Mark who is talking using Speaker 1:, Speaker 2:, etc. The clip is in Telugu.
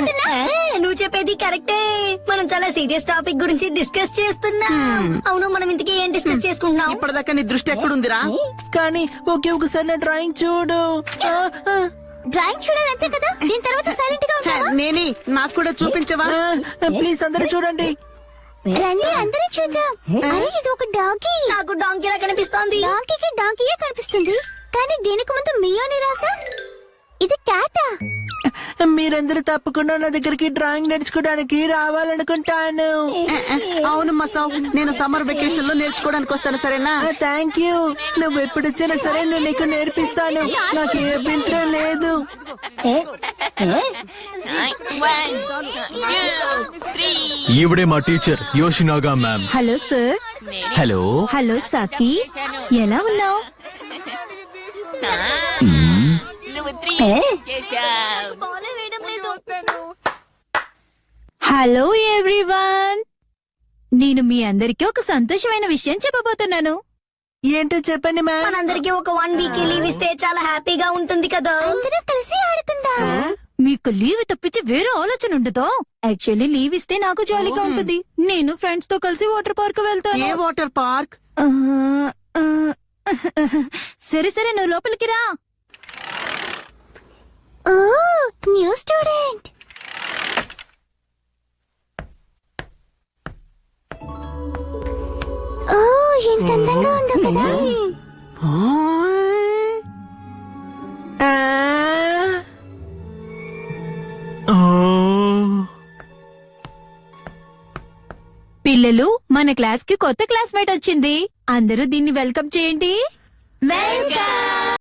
Speaker 1: అనుకుంటున్నా?
Speaker 2: నువ్వు చెప్పేది కరెక్టే. మనం చాలా సీరియస్ టాపిక్ గురించి డిస్కస్ చేస్తున్నాం. అవును, మనం ఇంతకీ ఏం డిస్కస్ చేసుకుంటున్నాం?
Speaker 3: ఇప్పటిదాకా నీ దృష్టి ఎక్కడుందిరా? కానీ ఒకసారి నా డ్రాయింగ్ చూడు.
Speaker 1: డ్రాయింగ్ చూడాలంతే కదా, దీని తర్వాత సైలెంట్ గా ఉంటావా?
Speaker 3: నేని నాకు కూడా చూపించవా? ప్లీజ్ అందరూ చూడండి.
Speaker 1: రండి అందరూ చూద్దాం. అరే ఇది ఒక డాంకీ.
Speaker 2: నాకు డాంకీలా కనిపిస్తోంది.
Speaker 1: డాంకీకి డాంకీయే కనిపిస్తుంది, కానీ దీనికి ముందు మియోని రాసా. ఇది క్యాటా?
Speaker 4: మీరందరూ తప్పకుండా నా దగ్గరికి డ్రాయింగ్ నేర్చుకోవడానికి రావాలనుకుంటాను.
Speaker 3: అవును మసావ్, నేను సమ్మర్ వెకేషన్ లో నేర్చుకోవడానికి వస్తాను, సరేనా?
Speaker 4: Thank you. నువ్వు ఎప్పుడు వచ్చినా సరే నేను నీకు నేర్పిస్తాను. నాకు ఏ అభ్యంతరం లేదు.
Speaker 5: ఈవిడే మా teacher Yoshinaga ma'am.
Speaker 6: Hello sir.
Speaker 5: Hello.
Speaker 6: Hello Saki, ఎలా ఉన్నావు? హలో ఎవ్రీవన్, నేను మీ అందరికీ ఒక సంతోషమైన విషయం చెప్పబోతున్నాను.
Speaker 4: ఏంటో చెప్పండి మ్యామ్.
Speaker 2: మనందరికి ఒక 1 వీక్ లీవ్ ఇస్తే చాలా హ్యాపీగా ఉంటుంది కదా.
Speaker 1: అందరూ కలిసి ఆడుకుందాం.
Speaker 6: మీకు లీవ్ తప్పించి వేరే ఆలోచన ఉండదా? యాక్చువల్లీ లీవ్ ఇస్తే నాకు జాలీగా ఉంటుంది. నేను ఫ్రెండ్స్ తో కలిసి వాటర్ పార్క్ వెళ్తాను.
Speaker 3: ఏ వాటర్ పార్క్?
Speaker 6: సరే సరే, నువ్వు లోపలికి రా.
Speaker 1: ఓ న్యూ స్టూడెంట్. ఓ ఎంత అందంగా ఉందో కదా.
Speaker 6: పిల్లలు, మన క్లాస్ కి కొత్త క్లాస్మేట్ వచ్చింది. అందరూ దీన్ని వెల్కమ్ చేయండి.
Speaker 2: వెల్కమ్.